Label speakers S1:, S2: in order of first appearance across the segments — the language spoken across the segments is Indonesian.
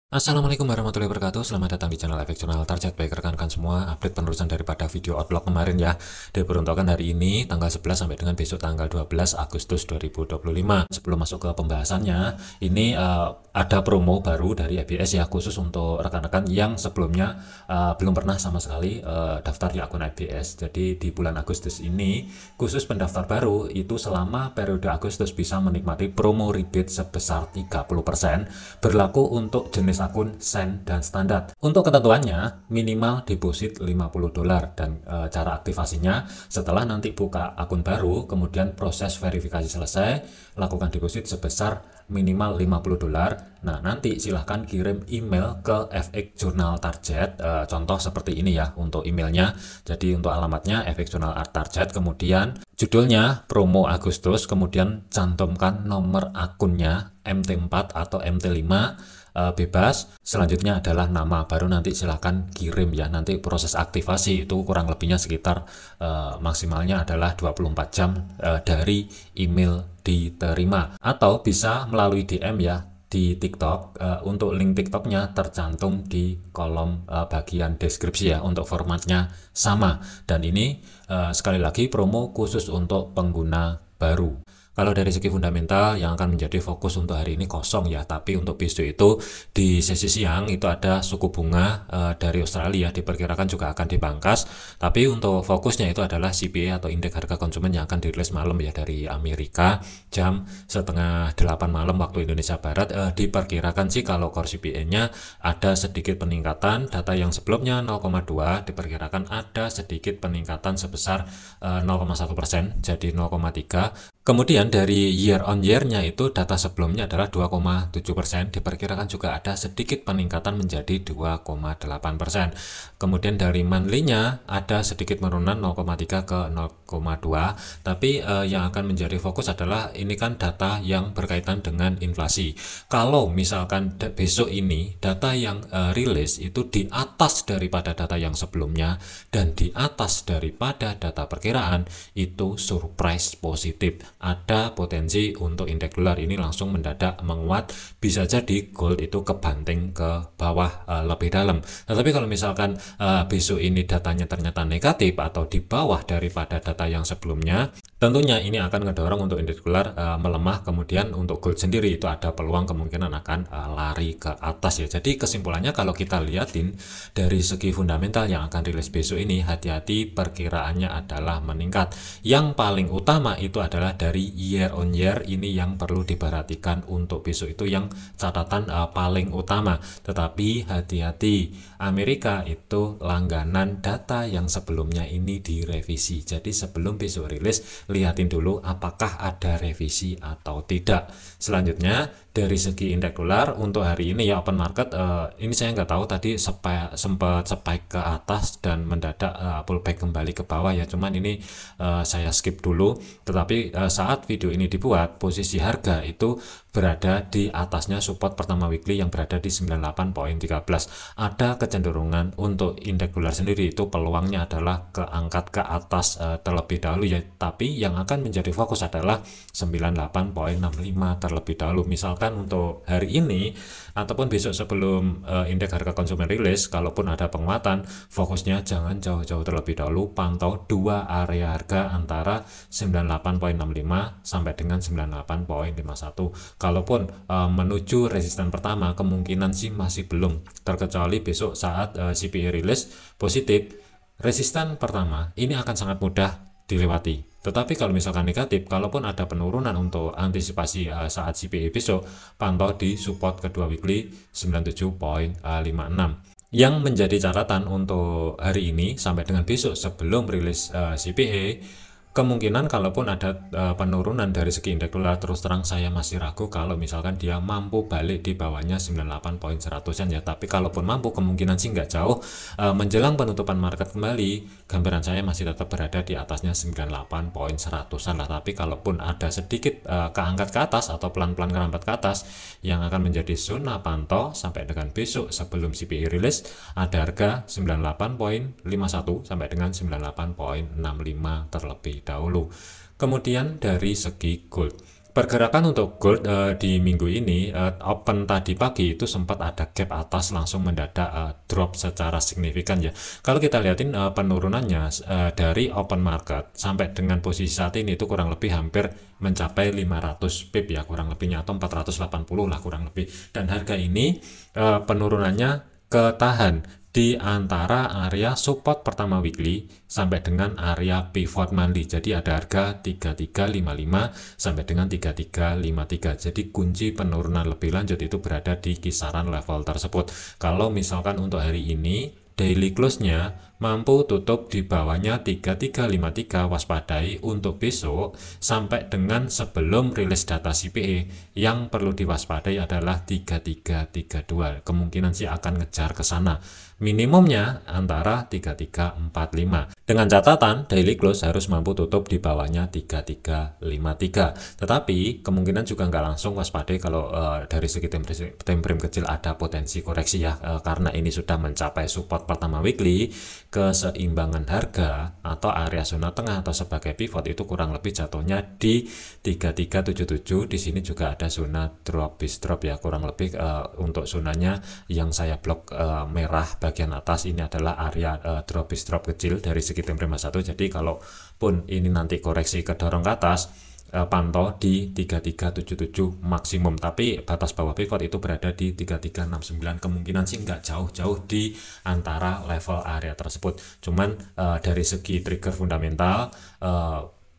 S1: Assalamualaikum warahmatullahi wabarakatuh. Selamat datang di channel Efek Jurnal Target. Baik rekan-rekan semua, update penerusan daripada video outlook kemarin ya. Diperuntukkan hari ini tanggal 11 sampai dengan besok tanggal 12 Agustus 2025. Sebelum masuk ke pembahasannya, ini ada promo baru dari FBS ya, khusus untuk rekan-rekan yang sebelumnya belum pernah sama sekali daftar di akun FBS. Jadi di bulan Agustus ini khusus pendaftar baru itu selama periode Agustus bisa menikmati promo rebate sebesar 30% berlaku untuk jenis akun Send dan Standar. Untuk ketentuannya minimal deposit $50 dan cara aktivasinya setelah nanti buka akun baru, kemudian proses verifikasi selesai, lakukan deposit sebesar minimal $50. Nah, nanti silahkan kirim email ke FX Jurnal Target, contoh seperti ini ya untuk emailnya. Jadi untuk alamatnya FX Jurnal Target, kemudian judulnya promo Agustus, kemudian cantumkan nomor akunnya MT4 atau MT5 bebas. Selanjutnya adalah nama, baru nanti silahkan kirim ya. Nanti proses aktivasi itu kurang lebihnya sekitar maksimalnya adalah 24 jam dari email diterima, atau bisa melalui DM ya di TikTok. Untuk link TikToknya tercantum di kolom bagian deskripsi ya. Untuk formatnya sama, dan ini sekali lagi promo khusus untuk pengguna baru. Kalau dari segi fundamental yang akan menjadi fokus untuk hari ini kosong ya, tapi untuk besok itu di sesi siang itu ada suku bunga dari Australia diperkirakan juga akan dipangkas, tapi untuk fokusnya itu adalah CPI atau indeks harga konsumen yang akan dirilis malam ya dari Amerika jam setengah 8 malam waktu Indonesia Barat. Diperkirakan sih kalau core CPI-nya ada sedikit peningkatan, data yang sebelumnya 0,2 diperkirakan ada sedikit peningkatan sebesar 0,1% jadi 0,3. Kemudian dari year on year-nya itu data sebelumnya adalah 2,7%, diperkirakan juga ada sedikit peningkatan menjadi 2,8%. Kemudian dari monthly-nya ada sedikit penurunan 0,3 ke 0,2, tapi yang akan menjadi fokus adalah ini kan data yang berkaitan dengan inflasi. Kalau misalkan besok ini data yang rilis itu di atas daripada data yang sebelumnya dan di atas daripada data perkiraan, itu surprise positif. Ada potensi untuk indeks dolar ini langsung mendadak menguat, bisa jadi gold itu kebanting ke bawah lebih dalam. Tetapi kalau misalkan besok ini datanya ternyata negatif atau di bawah daripada data yang sebelumnya, tentunya ini akan ngedorong untuk indeks dolar melemah. Kemudian untuk gold sendiri itu ada peluang kemungkinan akan lari ke atas ya. Jadi kesimpulannya kalau kita liatin dari segi fundamental yang akan rilis besok ini, hati-hati perkiraannya adalah meningkat. Yang paling utama itu adalah dari year on year, ini yang perlu diperhatikan untuk besok itu yang catatan paling utama. Tetapi hati-hati, Amerika itu langganan data yang sebelumnya ini direvisi. Jadi sebelum besok rilis, lihatin dulu apakah ada revisi atau tidak. Selanjutnya dari segi indeks dolar untuk hari ini ya open market, ini saya nggak tahu tadi sempat spike ke atas dan mendadak pullback kembali ke bawah ya, cuman ini saya skip dulu. Tetapi saat video ini dibuat, posisi harga itu berada di atasnya support pertama weekly yang berada di 98.13. Ada kecenderungan untuk indeks dolar sendiri itu peluangnya adalah keangkat ke atas terlebih dahulu ya, tapi yang akan menjadi fokus adalah 98.65 terlebih dahulu. Misalkan untuk hari ini ataupun besok sebelum indeks harga konsumen rilis, kalaupun ada penguatan, fokusnya jangan jauh-jauh terlebih dahulu, pantau dua area harga antara 98.65 sampai dengan 98.51. Kalaupun menuju resisten pertama, kemungkinan sih masih belum, terkecuali besok saat CPI rilis positif, resisten pertama ini akan sangat mudah dilewati. Tetapi kalau misalkan negatif, kalaupun ada penurunan untuk antisipasi saat CPI besok, pantau di support kedua weekly 97.56. Yang menjadi catatan untuk hari ini sampai dengan besok sebelum rilis CPI, kemungkinan kalaupun ada penurunan dari segi indeks dolar, terus terang saya masih ragu kalau misalkan dia mampu balik di bawahnya 98.100-an ya. Tapi kalaupun mampu, kemungkinan sih nggak jauh. Menjelang penutupan market kembali, gambaran saya masih tetap berada di atasnya 98.100-an lah. Tapi kalaupun ada sedikit keangkat ke atas atau pelan-pelan kerambat ke atas, yang akan menjadi zona pantau sampai dengan besok sebelum CPI rilis ada harga 98.51 sampai dengan 98.65 terlebih dahulu. Kemudian dari segi gold, Pergerakan untuk gold di minggu ini open tadi pagi itu sempat ada gap atas langsung mendadak drop secara signifikan ya. Kalau kita lihatin penurunannya dari open market sampai dengan posisi saat ini itu kurang lebih hampir mencapai 500 pip ya, kurang lebihnya, atau 480 lah kurang lebih. Dan harga ini penurunannya ketahan di antara area support pertama weekly sampai dengan area pivot monthly. Jadi ada harga 3355 sampai dengan 3353. Jadi kunci penurunan lebih lanjut itu berada di kisaran level tersebut. Kalau misalkan untuk hari ini daily close-nya mampu tutup di bawahnya 3353, waspadai untuk besok sampai dengan sebelum rilis data CPI. Yang perlu diwaspadai adalah 3332. Kemungkinan sih akan ngejar ke sana. Minimumnya antara 3345. Dengan catatan daily close harus mampu tutup di bawahnya 3353. Tetapi kemungkinan juga nggak langsung waspadai kalau dari segi time frame kecil ada potensi koreksi ya, karena ini sudah mencapai support pertama weekly, keseimbangan harga atau area zona tengah atau sebagai pivot itu kurang lebih jatuhnya di 3377. Di sini juga ada zona drop bis drop ya, kurang lebih untuk zonanya yang saya blok merah bagian atas ini adalah area drop bis drop kecil dari segi time frame 1. Jadi kalaupun ini nanti koreksi kedorong ke atas, pantau di 3377 maksimum, tapi batas bawah pivot itu berada di 3369. Kemungkinan sih nggak jauh-jauh di antara level area tersebut. Cuman dari segi trigger fundamental,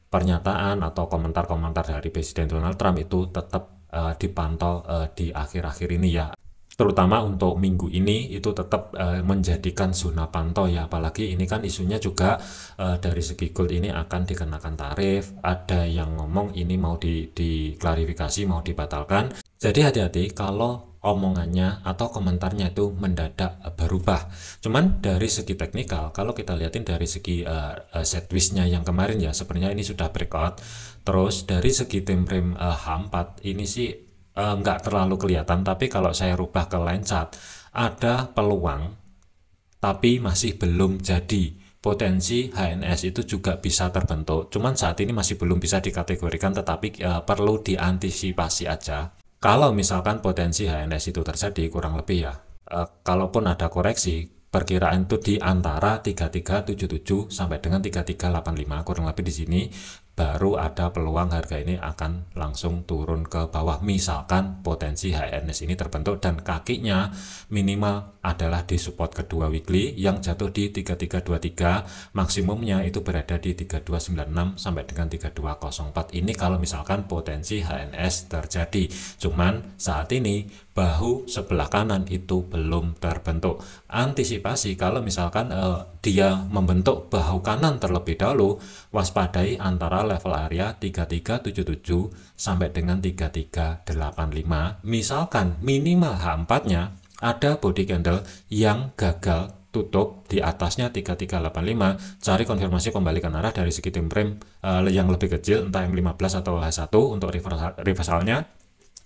S1: pernyataan atau komentar-komentar dari Presiden Donald Trump itu tetap dipantau di akhir-akhir ini ya. Terutama untuk minggu ini itu tetap menjadikan zona pantau ya, apalagi ini kan isunya juga dari segi gold ini akan dikenakan tarif, ada yang ngomong ini mau diklarifikasi, mau dibatalkan. Jadi hati-hati kalau omongannya atau komentarnya itu mendadak berubah. Cuman dari segi teknikal, kalau kita lihatin dari segi setwistnya yang kemarin ya, sebenarnya ini sudah breakout. Terus dari segi time frame H4 ini sih nggak terlalu kelihatan, tapi kalau saya rubah ke line chart ada peluang tapi masih belum jadi. Potensi HNS itu juga bisa terbentuk, cuman saat ini masih belum bisa dikategorikan, tetapi perlu diantisipasi aja. Kalau misalkan potensi HNS itu terjadi, kurang lebih ya, kalaupun ada koreksi, perkiraan itu di antara 3377 sampai dengan 3385, kurang lebih di sini baru ada peluang harga ini akan langsung turun ke bawah. Misalkan potensi HNS ini terbentuk dan kakinya minimal adalah di support kedua weekly yang jatuh di 3323, maksimumnya itu berada di 3296 sampai dengan 3204. Ini kalau misalkan potensi HNS terjadi. Cuman saat ini bahu sebelah kanan itu belum terbentuk. Antisipasi kalau misalkan dia membentuk bahu kanan terlebih dahulu, waspadai antara level area 3377 sampai dengan 3385. Misalkan minimal H4-nya ada body candle yang gagal tutup di atasnya 3385, cari konfirmasi kembalikan arah dari segi time frame yang lebih kecil, entah yang 15 atau H1 untuk reversalnya.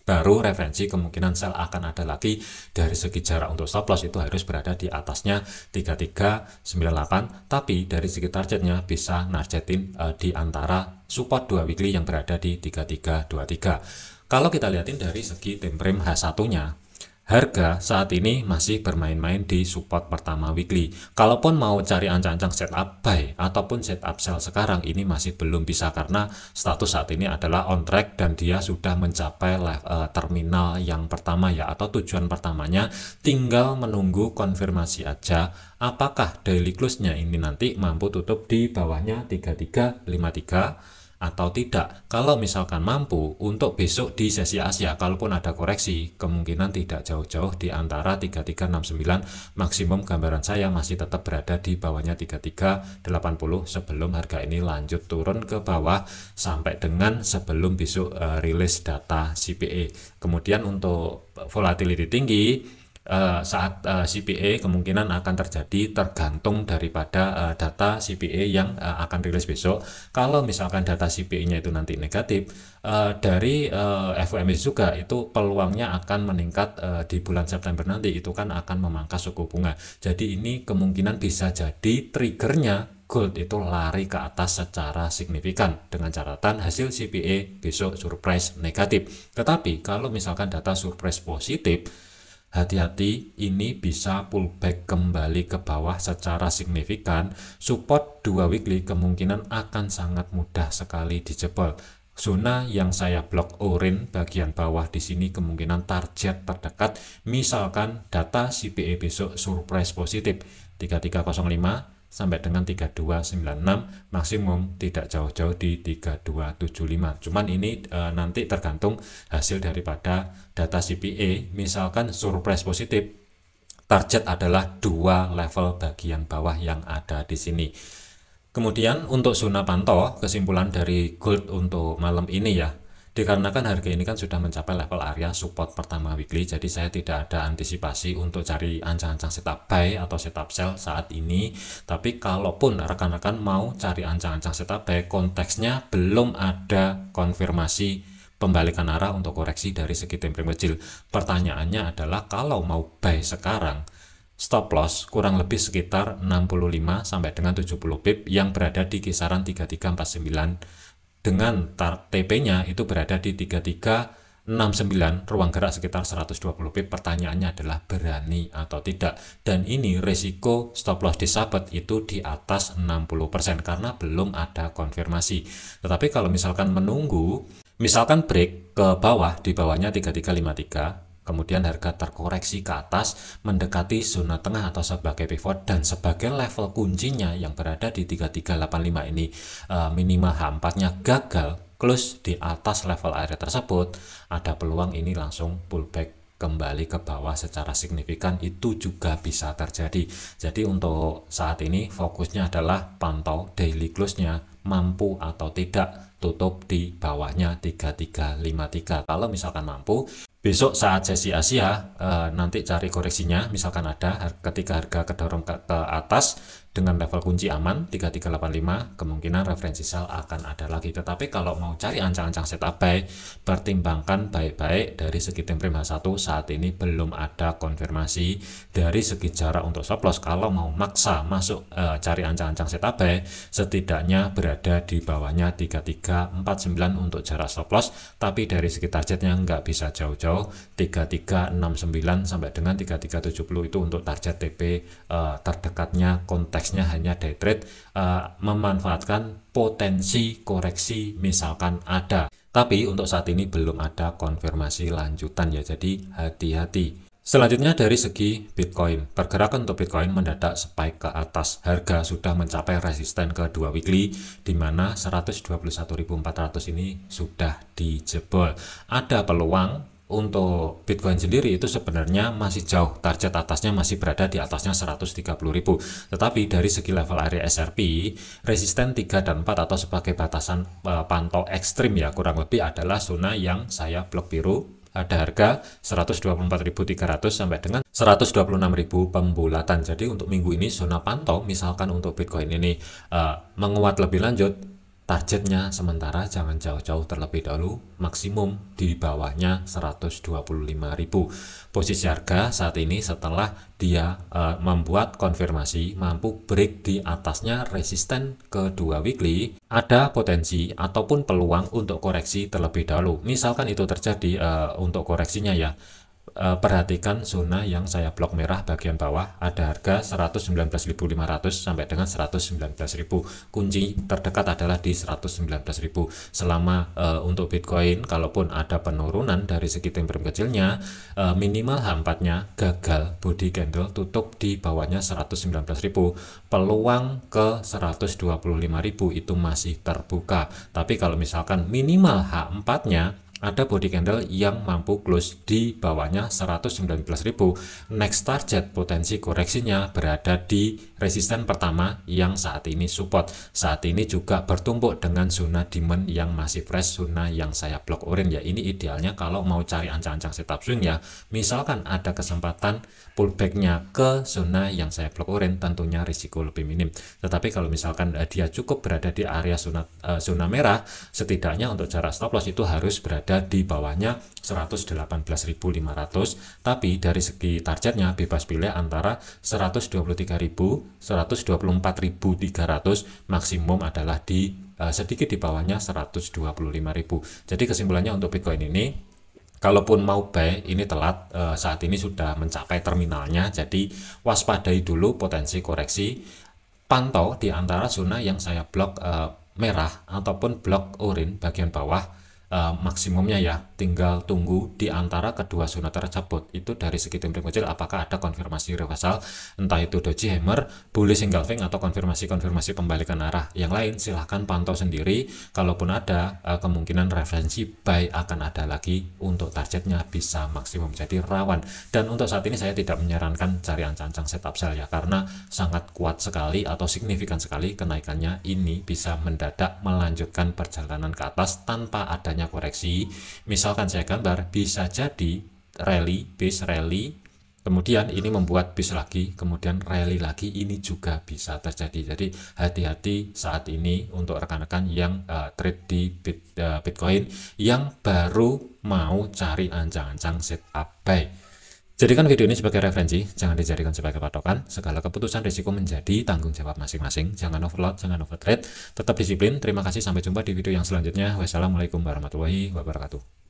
S1: Baru referensi kemungkinan sell akan ada lagi. Dari segi jarak untuk stop loss itu harus berada di atasnya 3398, tapi dari segi targetnya bisa nargetin di antara support 2 weekly yang berada di 3323. Kalau kita lihatin dari segi time frame H1 nya, harga saat ini masih bermain-main di support pertama weekly. Kalaupun mau cari ancang-ancang setup buy ataupun setup sell sekarang, ini masih belum bisa karena status saat ini adalah on track dan dia sudah mencapai terminal yang pertama ya, atau tujuan pertamanya. Tinggal menunggu konfirmasi aja apakah daily close-nya ini nanti mampu tutup di bawahnya 3353 atau tidak. Kalau misalkan mampu untuk besok di sesi Asia, kalaupun ada koreksi, kemungkinan tidak jauh-jauh di antara 3369. Maksimum gambaran saya masih tetap berada di bawahnya 3380 sebelum harga ini lanjut turun ke bawah sampai dengan sebelum besok rilis data CPI. Kemudian untuk volatility tinggi saat CPI kemungkinan akan terjadi tergantung daripada data CPI yang akan rilis besok. Kalau misalkan data CPI-nya itu nanti negatif, dari FOMC juga itu peluangnya akan meningkat di bulan September nanti, itu kan akan memangkas suku bunga. Jadi ini kemungkinan bisa jadi triggernya gold itu lari ke atas secara signifikan dengan catatan hasil CPE besok surprise negatif. Tetapi kalau misalkan data surprise positif, hati-hati, ini bisa pullback kembali ke bawah secara signifikan. Support 2 weekly kemungkinan akan sangat mudah sekali dijebol. Zona yang saya blok orange bagian bawah di sini kemungkinan target terdekat, misalkan data CPE besok surprise positif 3305 sampai dengan 3296, maksimum tidak jauh-jauh di 3275. Cuman ini nanti tergantung hasil daripada data CPE. Misalkan surprise positif, target adalah 2 level bagian bawah yang ada di sini. Kemudian untuk zona pantau, kesimpulan dari gold untuk malam ini ya, dikarenakan harga ini kan sudah mencapai level area support pertama weekly, jadi saya tidak ada antisipasi untuk cari ancang-ancang setup buy atau setup sell saat ini. Tapi kalaupun rekan-rekan mau cari ancang-ancang setup buy, konteksnya belum ada konfirmasi pembalikan arah untuk koreksi dari segi time frame kecil. Pertanyaannya adalah kalau mau buy sekarang, stop loss kurang lebih sekitar 65 sampai dengan 70 pip yang berada di kisaran 3349 dengan TP-nya itu berada di 3369, ruang gerak sekitar 120 pip. Pertanyaannya adalah berani atau tidak, dan ini resiko stop loss disabet itu di atas 60% karena belum ada konfirmasi. Tetapi kalau misalkan menunggu, misalkan break ke bawah, di bawahnya 3353, kemudian harga terkoreksi ke atas mendekati zona tengah atau sebagai pivot, dan sebagai level kuncinya yang berada di 3385 ini minimal H4-nya gagal close di atas level area tersebut, ada peluang ini langsung pullback kembali ke bawah secara signifikan, itu juga bisa terjadi. Jadi untuk saat ini fokusnya adalah pantau daily close-nya mampu atau tidak tutup di bawahnya 3353. Kalau misalkan mampu, besok saat sesi Asia nanti cari koreksinya, misalkan ada ketika harga kedorong ke atas dengan level kunci aman 3385, kemungkinan referensi sell akan ada lagi. Tetapi kalau mau cari ancang-ancang setup buy, pertimbangkan baik-baik dari segi time frame H1 saat ini belum ada konfirmasi. Dari segi jarak untuk stop loss, kalau mau maksa masuk cari ancang-ancang setup buy, setidaknya berada di bawahnya 3349 untuk jarak stop loss. Tapi dari segi targetnya nggak bisa jauh-jauh, 3369 sampai dengan 3370 itu untuk target TP terdekatnya. Konteksnya hanya day trade, memanfaatkan potensi koreksi misalkan ada. Tapi untuk saat ini belum ada konfirmasi lanjutan ya, jadi hati-hati. Selanjutnya dari segi Bitcoin, pergerakan untuk Bitcoin mendadak spike ke atas. Harga sudah mencapai resisten ke 2 weekly, di mana 121.400 ini sudah dijebol. Ada peluang untuk Bitcoin sendiri itu sebenarnya masih jauh, target atasnya masih berada di atasnya 130.000. Tetapi dari segi level area SRP, resisten 3 dan 4 atau sebagai batasan pantau ekstrim ya, kurang lebih adalah zona yang saya blok biru. Ada harga 124.300 sampai dengan 126.000 pembulatan. Jadi untuk minggu ini zona pantau, misalkan untuk Bitcoin ini menguat lebih lanjut, targetnya sementara jangan jauh-jauh terlebih dahulu, maksimum di bawahnya 125.000. Posisi harga saat ini setelah dia membuat konfirmasi mampu break di atasnya resisten kedua weekly, ada potensi ataupun peluang untuk koreksi terlebih dahulu. Misalkan itu terjadi untuk koreksinya ya, perhatikan zona yang saya blok merah bagian bawah, ada harga 119.500 sampai dengan 119.000. Kunci terdekat adalah di 119.000. Selama untuk Bitcoin kalaupun ada penurunan dari segi time frame kecilnya, minimal H4-nya gagal body candle tutup di bawahnya 119.000, peluang ke 125.000 itu masih terbuka. Tapi kalau misalkan minimal H4-nya ada body candle yang mampu close di bawahnya 119.000, next target potensi koreksinya berada di resisten pertama yang saat ini support. Saat ini juga bertumpuk dengan zona demand yang masih fresh, zona yang saya blok orange ya. Ini idealnya kalau mau cari ancang-ancang setup swing ya, misalkan ada kesempatan pullbacknya ke zona yang saya blok orange, tentunya risiko lebih minim. Tetapi kalau misalkan dia cukup berada di area zona merah, setidaknya untuk jarak stop loss itu harus berada berada di bawahnya 118.500, tapi dari segi targetnya bebas pilih antara 123.000, 124.300, maksimum adalah di sedikit di bawahnya 125.000. Jadi kesimpulannya untuk Bitcoin ini, kalaupun mau buy ini telat, saat ini sudah mencapai terminalnya, jadi waspadai dulu potensi koreksi, pantau di antara zona yang saya blok merah ataupun blok oranye bagian bawah. Maksimumnya ya, tinggal tunggu di antara kedua zona tersebut. Itu dari segi tim frame kecil apakah ada konfirmasi reversal, entah itu doji hammer, bullish engulfing, atau konfirmasi pembalikan arah. Yang lain silahkan pantau sendiri. Kalaupun ada kemungkinan referensi buy akan ada lagi, untuk targetnya bisa maksimum, jadi rawan. Dan untuk saat ini saya tidak menyarankan cari ancang-ancang setup sell ya, karena sangat kuat sekali atau signifikan sekali kenaikannya. Ini bisa mendadak melanjutkan perjalanan ke atas tanpa adanya koreksi. Misalkan saya gambar, bisa jadi rally, base rally, kemudian ini membuat base lagi, kemudian rally lagi, ini juga bisa terjadi. Jadi hati-hati saat ini untuk rekan-rekan yang trade di Bitcoin, yang baru mau cari ancang-ancang setup buy. Jadikan video ini sebagai referensi, jangan dijadikan sebagai patokan. Segala keputusan risiko menjadi tanggung jawab masing-masing. Jangan overload, jangan overtrade, tetap disiplin. Terima kasih, sampai jumpa di video yang selanjutnya. Wassalamualaikum warahmatullahi wabarakatuh.